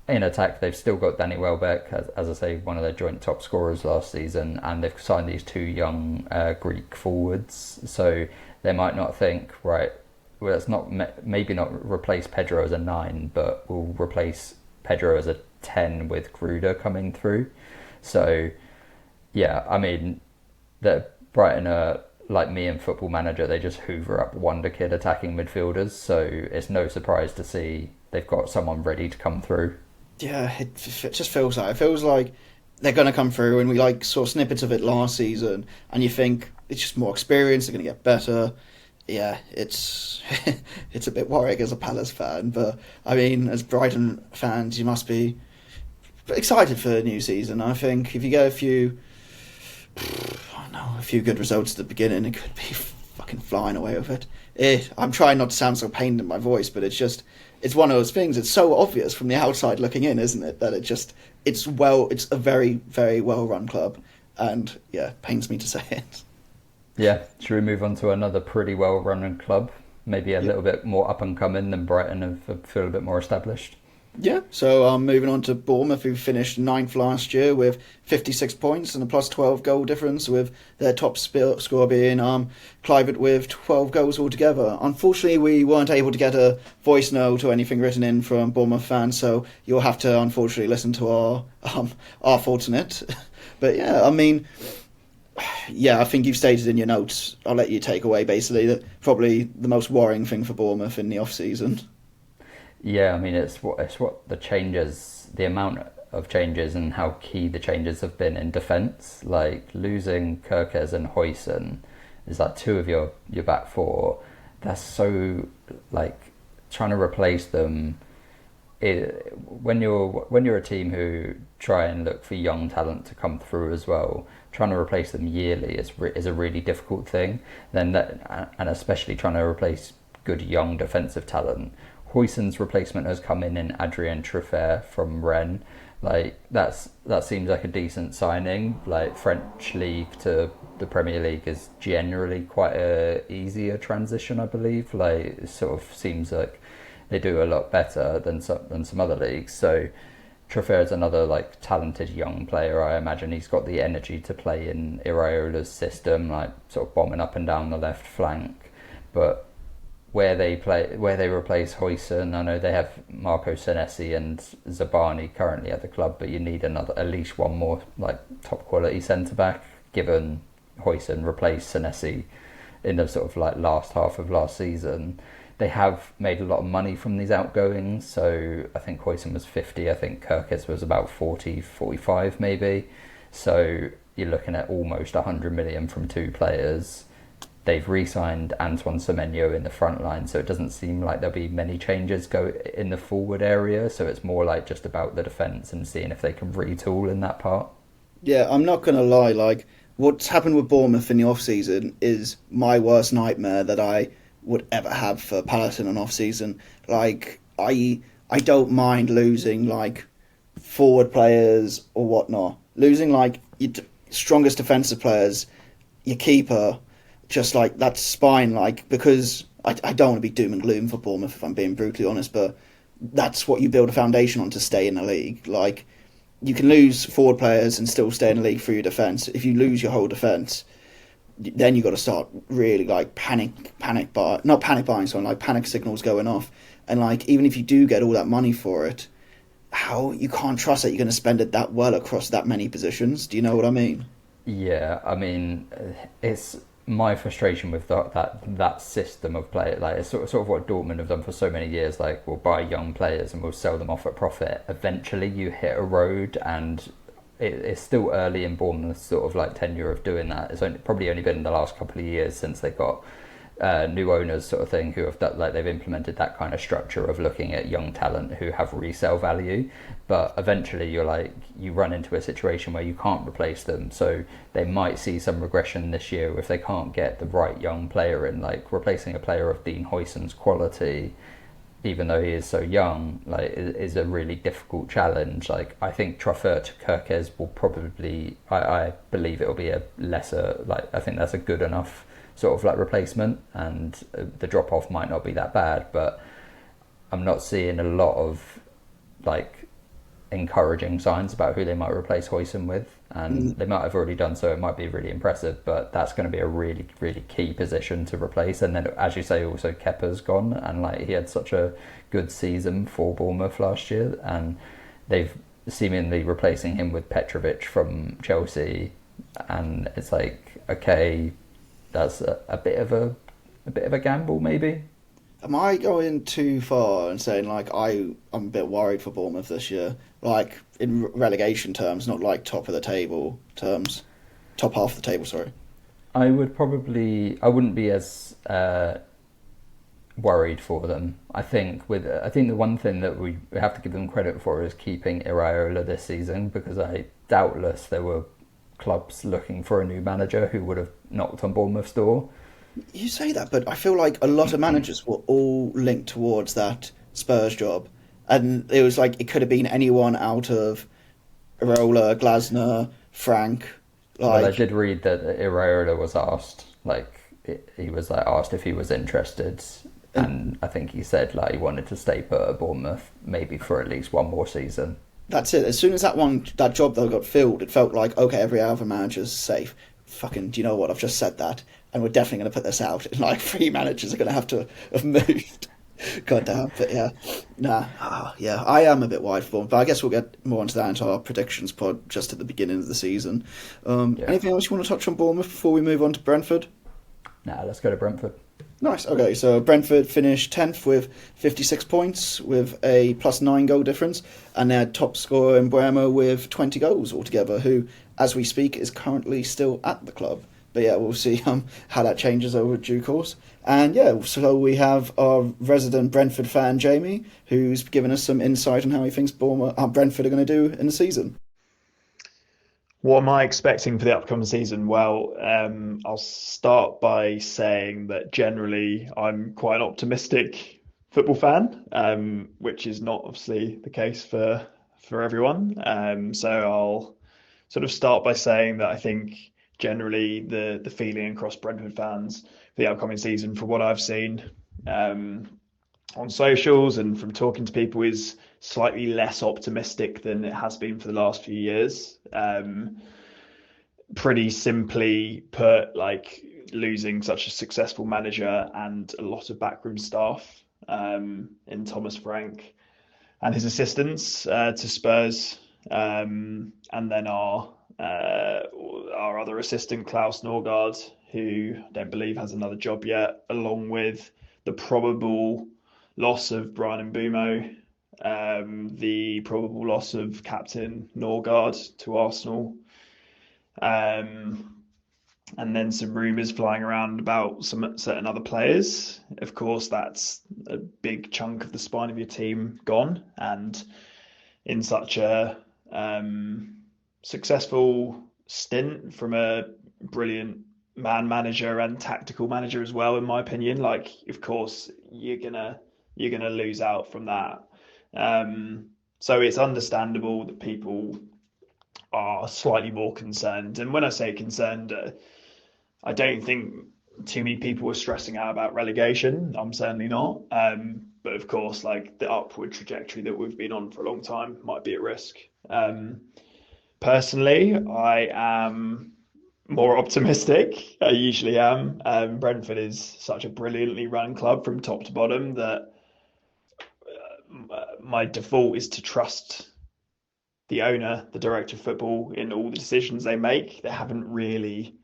in attack they've still got Danny Welbeck, as I say, one of their joint top scorers last season, and they've signed these 2 young Greek forwards. So they might not think, right, well, let's maybe not replace Pedro as a 9, but we'll replace Pedro as a 10 with Gruder coming through. So yeah, I mean, that Brighton are like me in Football Manager, they just hoover up wonder kid attacking midfielders, so it's no surprise to see they've got someone ready to come through. Yeah, it just feels like they're going to come through, and we saw snippets of it last season, and you think it's just more experience, they're going to get better. Yeah, it's a bit worrying as a Palace fan, but I mean, as Brighton fans, you must be excited for the new season. I think if you get a few good results at the beginning, it could be fucking flying away with it. I'm trying not to sound so pained in my voice, but it's one of those things. It's so obvious from the outside looking in, isn't it? That it's a very, very well run club, and yeah, pains me to say it. Yeah, should we move on to another pretty well run club? Maybe a little bit more up and coming than Brighton, feel a bit more established. Yeah, so moving on to Bournemouth, who finished 9th last year with 56 points and a plus 12 goal difference, with their top score being Clivert with 12 goals altogether. Unfortunately, we weren't able to get a voice note or anything written in from Bournemouth fans, so you'll have to unfortunately listen to our thoughts on it. But yeah, I mean, yeah, I think you've stated in your notes. I'll let you take away basically that probably the most worrying thing for Bournemouth in the off-season. Yeah, I mean it's what the changes, the amount of changes and how key the changes have been in defence. Like losing Kirkes and Huijsen is like two of your back four. That's so like trying to replace them. When you're a team who try and look for young talent to come through as well, trying to replace them yearly is a really difficult thing. And especially trying to replace good young defensive talent. Huijsen's replacement has come in Adrien Truffert from Rennes. Like that seems like a decent signing. Like French league to the Premier League is generally quite a easier transition, I believe. Like it sort of seems like they do a lot better than some other leagues. So Truffert is another like talented young player. I imagine he's got the energy to play in Iraiola's system, like sort of bombing up and down the left flank. But where they replace Huijsen, I know they have Marco Senesi and Zabani currently at the club, but you need at least one more like top quality centre back. Given Huijsen replaced Senesi in the sort of like last half of last season, they have made a lot of money from these outgoings. So I think Huijsen was 50, I think Kirkes was about 40, 45 maybe. So you're looking at almost 100 million from two players. They've re-signed Antoine Semenyo in the front line, so it doesn't seem like there'll be many changes go in the forward area. So it's more like just about the defence and seeing if they can retool in that part. Yeah, I'm not going to lie. Like, what's happened with Bournemouth in the off-season is my worst nightmare that I would ever have for Palace in an off-season. Like, I don't mind losing, like, forward players or whatnot. Losing, like, your strongest defensive players, your keeper, just like that spine, like, because I don't want to be doom and gloom for Bournemouth if I'm being brutally honest, but that's what you build a foundation on to stay in the league. Like, you can lose forward players and still stay in the league through your defence. If you lose your whole defence, then you've got to start really like panic signals going off. And like, even if you do get all that money for it, how you can't trust that you're going to spend it that well across that many positions. Do you know what I mean? Yeah, I mean, it's my frustration with that system of play. Like it's sort of what Dortmund have done for so many years. Like we'll buy young players and we'll sell them off at profit. Eventually, you hit a road, and it's still early in Bournemouth's sort of like tenure of doing that. It's probably only been in the last couple of years since they got new owners, sort of thing, who have done, like they've implemented that kind of structure of looking at young talent who have resale value. But eventually you run into a situation where you can't replace them, so they might see some regression this year if they can't get the right young player in. Like replacing a player of Dean Huijsen's quality, even though he is so young, like is a really difficult challenge. Like I think Truffert to Kirkes will probably, I believe it will be a lesser, like I think that's a good enough sort of like replacement, and the drop off might not be that bad, but I'm not seeing a lot of like encouraging signs about who they might replace Huijsen with, and they might have already done so. It might be really impressive, but that's going to be a really, really key position to replace. And then, as you say, also Kepa's gone, and like he had such a good season for Bournemouth last year, and they've seemingly replacing him with Petrovic from Chelsea, and it's like, okay, that's a bit of a gamble maybe. Am I going too far and saying like I'm a bit worried for Bournemouth this year, like in relegation terms, not like top of the table terms, top half of the table? Sorry. I wouldn't be as worried for them. I think the one thing that we have to give them credit for is keeping Iraola this season, because doubtless there were clubs looking for a new manager who would have knocked on Bournemouth's door. You say that, but I feel like a lot of managers were all linked towards that Spurs job, and it was like it could have been anyone out of Iraola, Glasner, Frank. Well, I did read that Iraola was asked, he was asked if he was interested, and I think he said like he wanted to stay put at Bournemouth maybe for at least one more season. That's it. As soon as that job though got filled, it felt like, okay, every other manager's safe. Fucking, do you know what? I've just said that, and we're definitely going to put this out. And like 3 managers are going to have moved. God damn. But yeah, I am a bit wide for them, but I guess we'll get more into that into our predictions pod just at the beginning of the season. Anything else you want to touch on Bournemouth before we move on to Brentford? Nah, let's go to Brentford. Nice. Okay, so Brentford finished 10th with 56 points with a +9 goal difference, and they had top scorer in Buemo with 20 goals altogether, who, as we speak, is currently still at the club. But yeah, we'll see how that changes over due course. And yeah, so we have our resident Brentford fan, Jamie, who's given us some insight on how he thinks Brentford are going to do in the season. What am I expecting for the upcoming season? Well, I'll start by saying that generally I'm quite an optimistic football fan, which is not obviously the case for everyone. So I'll sort of start by saying that I think generally the feeling across Brentford fans for the upcoming season, from what I've seen on socials and from talking to people, is slightly less optimistic than it has been for the last few years. Pretty simply put, like losing such a successful manager and a lot of backroom staff in Thomas Frank and his assistants to Spurs, and then our other assistant Klaus Norgard, who I don't believe has another job yet, along with the probable loss of Brian Mbeumo, the probable loss of captain Norgard to Arsenal, and then some rumours flying around about some certain other players. Of course, that's a big chunk of the spine of your team gone, and in such a successful stint from a brilliant man manager and tactical manager as well, in my opinion, like of course you're gonna lose out from that. So it's understandable that people are slightly more concerned. And when I say concerned, I don't think too many people are stressing out about relegation. I'm certainly not. But of course, like the upward trajectory that we've been on for a long time might be at risk. Personally, I am more optimistic. I usually am. Brentford is such a brilliantly run club from top to bottom that my default is to trust the owner, the director of football, in all the decisions they make. They haven't really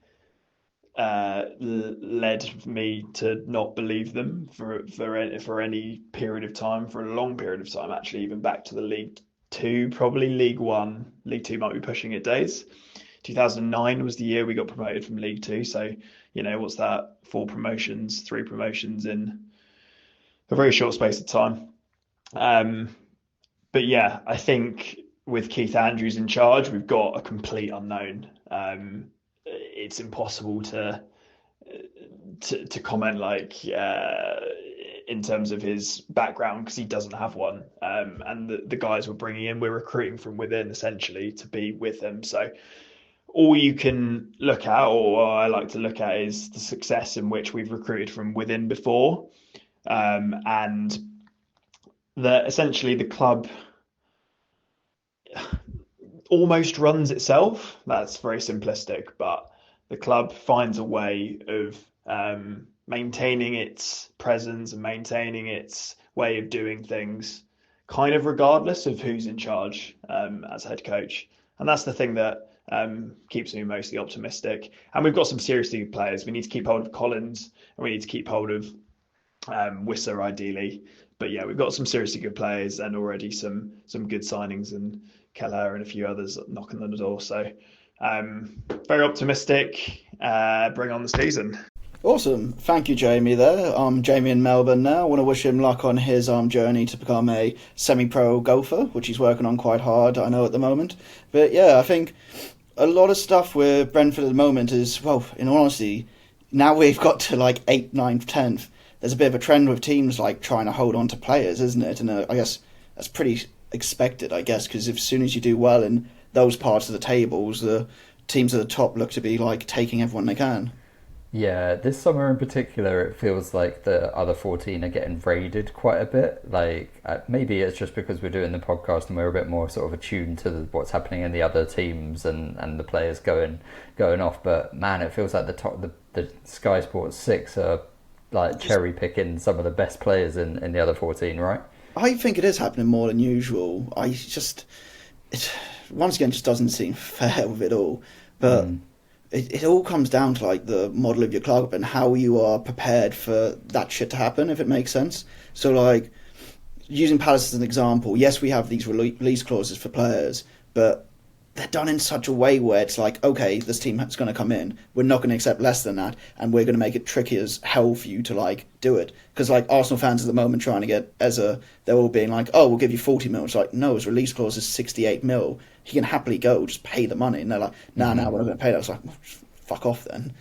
led me to not believe them for any period of time, for a long period of time, actually, even back to the League Two, probably League One. League Two might be pushing it days. 2009 was the year we got promoted from League Two. So, what's that? 3 promotions in a very short space of time. But yeah, I think with Keith Andrews in charge, we've got a complete unknown. It's impossible to comment in terms of his background, because he doesn't have one. And the guys we're bringing in, we're recruiting from within essentially to be with him. So all you can look at, or I like to look at, is the success in which we've recruited from within before, and that essentially the club almost runs itself. That's very simplistic, but the club finds a way of maintaining its presence and maintaining its way of doing things, kind of regardless of who's in charge as head coach. And that's the thing that keeps me mostly optimistic. And we've got some seriously good players. We need to keep hold of Collins, and we need to keep hold of Wissa ideally. But yeah, we've got some seriously good players and already some good signings, and Keller and a few others knocking on the door. So very optimistic. Bring on the season. Awesome. Thank you, Jamie, there. Jamie in Melbourne now. I want to wish him luck on his journey to become a semi-pro golfer, which he's working on quite hard, I know, at the moment. But yeah, I think a lot of stuff with Brentford at the moment is, well, in all honesty, now we've got to like 8th, 9th, 10th. There's a bit of a trend with teams like trying to hold on to players, isn't it? And I guess that's pretty expected, I guess, because as soon as you do well in those parts of the tables, the teams at the top look to be like taking everyone they can. Yeah, this summer in particular, it feels like the other 14 are getting raided quite a bit. Like maybe it's just because we're doing the podcast and we're a bit more sort of attuned to what's happening in the other teams and the players going off. But man, it feels like the Sky Sports 6 are like cherry picking some of the best players in the other 14, right? I think it is happening more than usual. It once again just doesn't seem fair with it all. But it all comes down to like the model of your club and how you are prepared for that shit to happen, if it makes sense. So like using Palace as an example, yes, we have these release clauses for players, but they're done in such a way where it's like, okay, this team is going to come in, we're not going to accept less than that, and we're going to make it tricky as hell for you to like do it. Because like Arsenal fans at the moment trying to get Eza, they're all being like, oh, we'll give you 40 mil. It's like, no, his release clause is 68 mil. He can happily go, just pay the money. And they're like, nah, we're not going to pay that. I was like, well, fuck off then.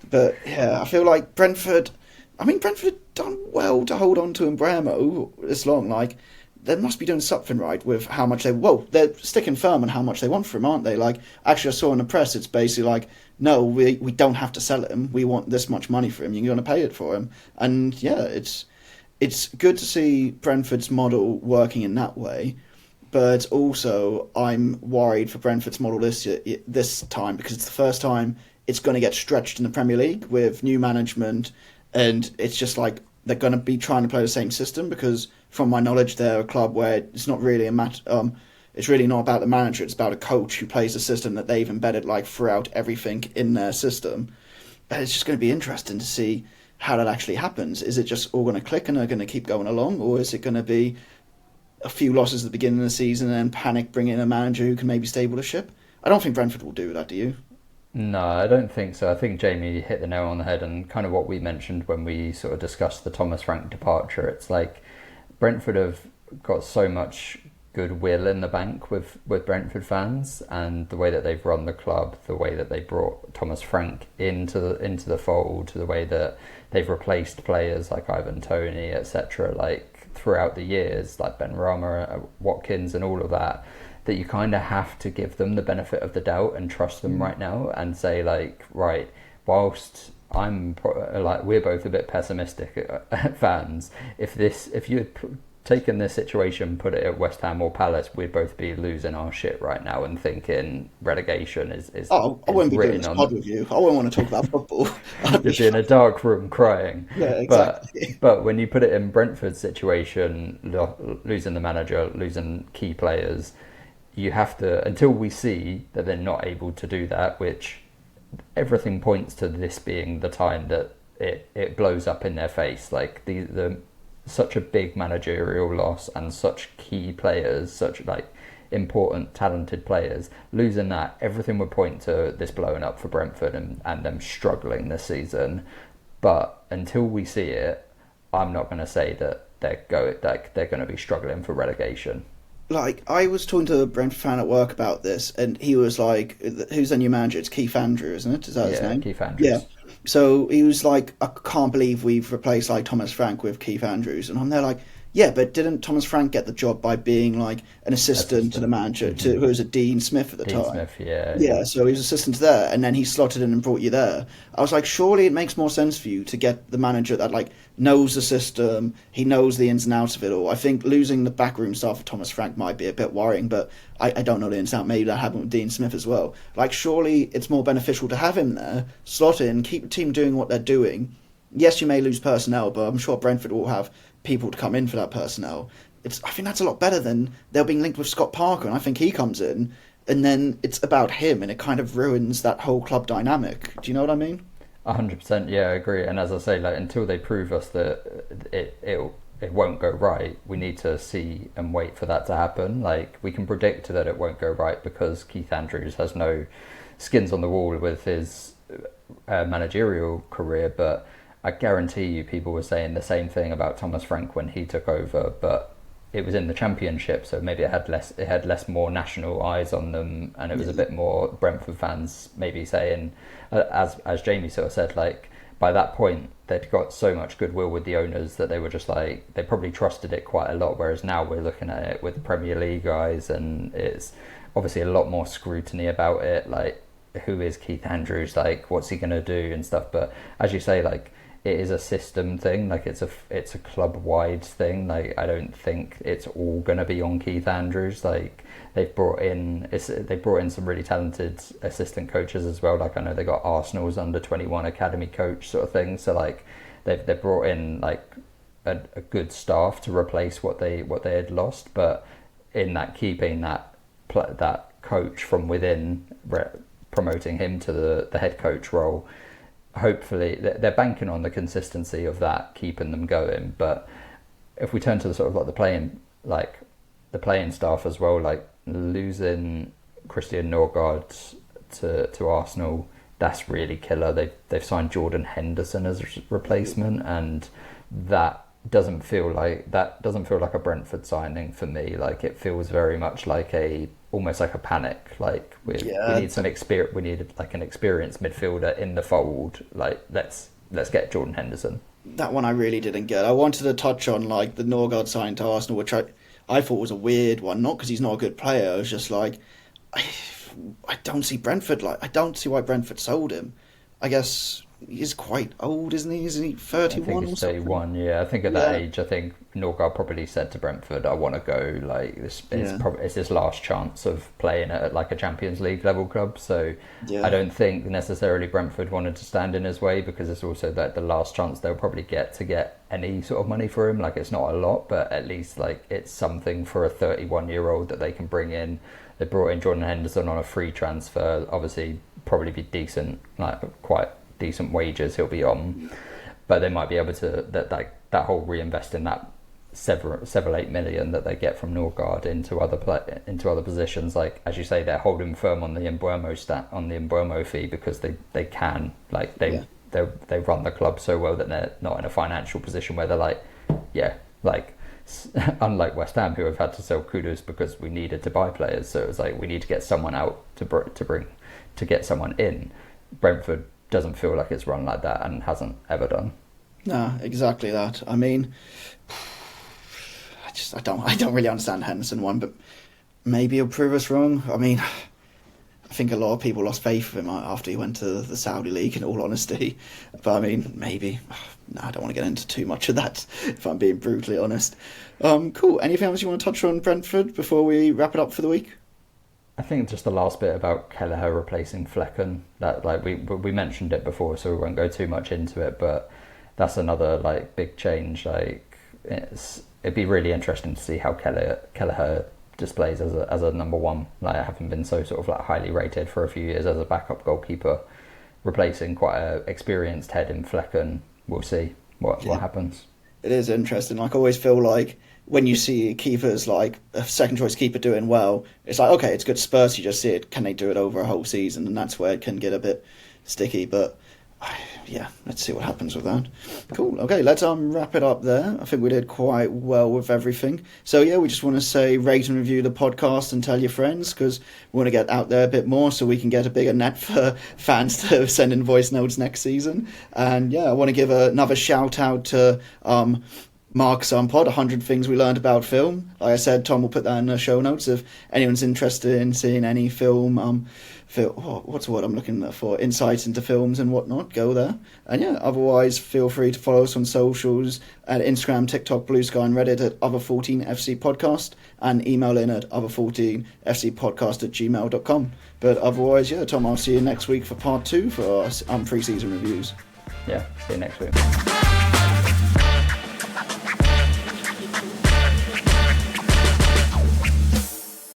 But yeah, I feel like Brentford have done well to hold on to Embremo this long. Like, they must be doing something right with how much they're sticking firm on how much they want for him, aren't they? Like, actually, I saw in the press, it's basically like, no, we don't have to sell him. We want this much money for him. You're going to pay it for him. And yeah, it's good to see Brentford's model working in that way. But also, I'm worried for Brentford's model this time because it's the first time it's going to get stretched in the Premier League with new management, and it's just like they're going to be trying to play the same system because, from my knowledge, they're a club where it's not really it's really not about the manager. It's about a coach who plays a system that they've embedded like throughout everything in their system. And it's just going to be interesting to see how that actually happens. Is it just all going to click and they're going to keep going along, or is it going to be a few losses at the beginning of the season and then panic, bring in a manager who can maybe stable the ship? I don't think Brentford will do that, do you? No, I don't think so. I think Jamie hit the nail on the head, and kind of what we mentioned when we sort of discussed the Thomas Frank departure. It's like Brentford have got so much goodwill in the bank with Brentford fans, and the way that they've run the club, the way that they brought Thomas Frank into the fold, the way that they've replaced players like Ivan Toney, etc. Like throughout the years, like Ben Rama, Watkins, and all of that, that you kind of have to give them the benefit of the doubt and trust them right now and say like, right, whilst we're both a bit pessimistic fans, if you had taken this situation, put it at West Ham or Palace, we'd both be losing our shit right now and thinking relegation is I wouldn't be doing this pod with you. I wouldn't want to talk about football. You'd be in a dark room crying. Yeah, exactly. But when you put it in Brentford's situation, losing the manager, losing key players, you have to, until we see that they're not able to do that, which everything points to this being the time that it blows up in their face. Like the such a big managerial loss and such key players, such like important, talented players, losing that, everything would point to this blowing up for Brentford and them struggling this season. But until we see it, I'm not going to say that they're going to be struggling for relegation. Like, I was talking to a Brentford fan at work about this, and he was like, who's the new manager? It's Keith Andrews, isn't it? Is that his name? Keith Andrews. Yeah. So he was like, I can't believe we've replaced like Thomas Frank with Keith Andrews. And I'm there like, yeah, but didn't Thomas Frank get the job by being like an assistant to the manager, who was a Dean Smith at the time? Smith, yeah. Yeah, so he was assistant there, and then he slotted in and brought you there. I was like, surely it makes more sense for you to get the manager that like knows the system, he knows the ins and outs of it all. I think losing the backroom staff of Thomas Frank might be a bit worrying, but I don't know the ins and outs. Maybe that happened with Dean Smith as well. Like, surely it's more beneficial to have him there, slot in, keep the team doing what they're doing. Yes, you may lose personnel, but I'm sure Brentford will have people to come in for that personnel. I think that's a lot better than they're being linked with Scott Parker, and I think he comes in, and then it's about him, and it kind of ruins that whole club dynamic. Do you know what I mean? 100%, yeah, I agree. And as I say, like until they prove us that it won't go right, we need to see and wait for that to happen. Like, we can predict that it won't go right because Keith Andrews has no skins on the wall with his managerial career, but I guarantee you people were saying the same thing about Thomas Frank when he took over, but it was in the Championship, so maybe it had less more national eyes on them, and it was a bit more Brentford fans maybe saying, as Jamie sort of said, like by that point they'd got so much goodwill with the owners that they were just like, they probably trusted it quite a lot, whereas now we're looking at it with the Premier League guys and it's obviously a lot more scrutiny about it, like who is Keith Andrews, like what's he going to do and stuff. But as you say, like it is a system thing, like it's a club wide thing. Like I don't think it's all going to be on Keith Andrews. Like they brought in some really talented assistant coaches as well. Like I know they got Arsenal's under-21 academy coach sort of thing. So like they brought in like a good staff to replace what they had lost, but in that keeping that coach from within, promoting him to the head coach role. Hopefully, they're banking on the consistency of that keeping them going. But if we turn to the sort of like the playing staff as well, like losing Christian Norgard to Arsenal, that's really killer. They've signed Jordan Henderson as a replacement, and that doesn't feel like a Brentford signing for me. Like, it feels very much like almost like a panic. Like we need some experience. We need like an experienced midfielder in the fold. Like, let's get Jordan Henderson. That one I really didn't get. I wanted to touch on like the Norgard sign to Arsenal, which I thought was a weird one. Not because he's not a good player. I was just like, I don't see Brentford. Like, I don't see why Brentford sold him. I guess he's quite old, isn't he? Isn't he 31 I think he's 31, yeah. I think at that age, I think Norgard probably said to Brentford, I want to go. Like, it's his last chance of playing at like a Champions League level club. So I don't think necessarily Brentford wanted to stand in his way, because it's also like the last chance they'll probably get to get any sort of money for him. Like, it's not a lot, but at least like it's something for a 31-year-old that they can bring in. They brought in Jordan Henderson on a free transfer. Obviously, probably be decent, like quite decent wages he'll be on, but they might be able to that whole reinvest in that 7-8 million that they get from Norgard into other positions. Like, as you say, they're holding firm on the Mbeumo fee because they can, like, they run the club so well that they're not in a financial position where they're like unlike West Ham, who have had to sell Kudus because we needed to buy players. So it was like, we need to get someone out to get someone in. Brentford doesn't feel like it's run like that, and hasn't ever done. No, exactly that. I mean, I don't really understand the Henderson one, but maybe he'll prove us wrong. I mean, I think a lot of people lost faith with him after he went to the Saudi League, in all honesty. But I mean, maybe. No, I don't want to get into too much of that, if I'm being brutally honest. Cool. Anything else you want to touch on Brentford before we wrap it up for the week? I think just the last bit about Kelleher replacing Flecken, that like we mentioned it before, so we won't go too much into it, but that's another like big change. Like, it'd be really interesting to see how Kelleher displays as a number one. Like, having been so sort of like highly rated for a few years as a backup goalkeeper, replacing quite a experienced head in Flecken. We'll see what happens. It is interesting. Like, I always feel like when you see keepers, like a second choice keeper doing well, it's like, okay, it's good Spurs, you just see it. Can they do it over a whole season? And that's where it can get a bit sticky. But yeah, let's see what happens with that. Cool. Okay, let's wrap it up there. I think we did quite well with everything. So yeah, we just want to say rate and review the podcast and tell your friends, because we want to get out there a bit more so we can get a bigger net for fans to send in voice notes next season. And yeah, I want to give another shout out to Mark's pod, 100 Things We Learned About Film. Like I said, Tom will put that in the show notes if anyone's interested in seeing any film. What's the word I'm looking for? Insights into films and whatnot. Go there. And yeah, otherwise, feel free to follow us on socials at Instagram, TikTok, Blue Sky, and Reddit at Other14FC Podcast, and email in at Other14FCPodcast@gmail.com. But otherwise, yeah, Tom, I'll see you next week for part 2 for our pre-season reviews. Yeah, see you next week.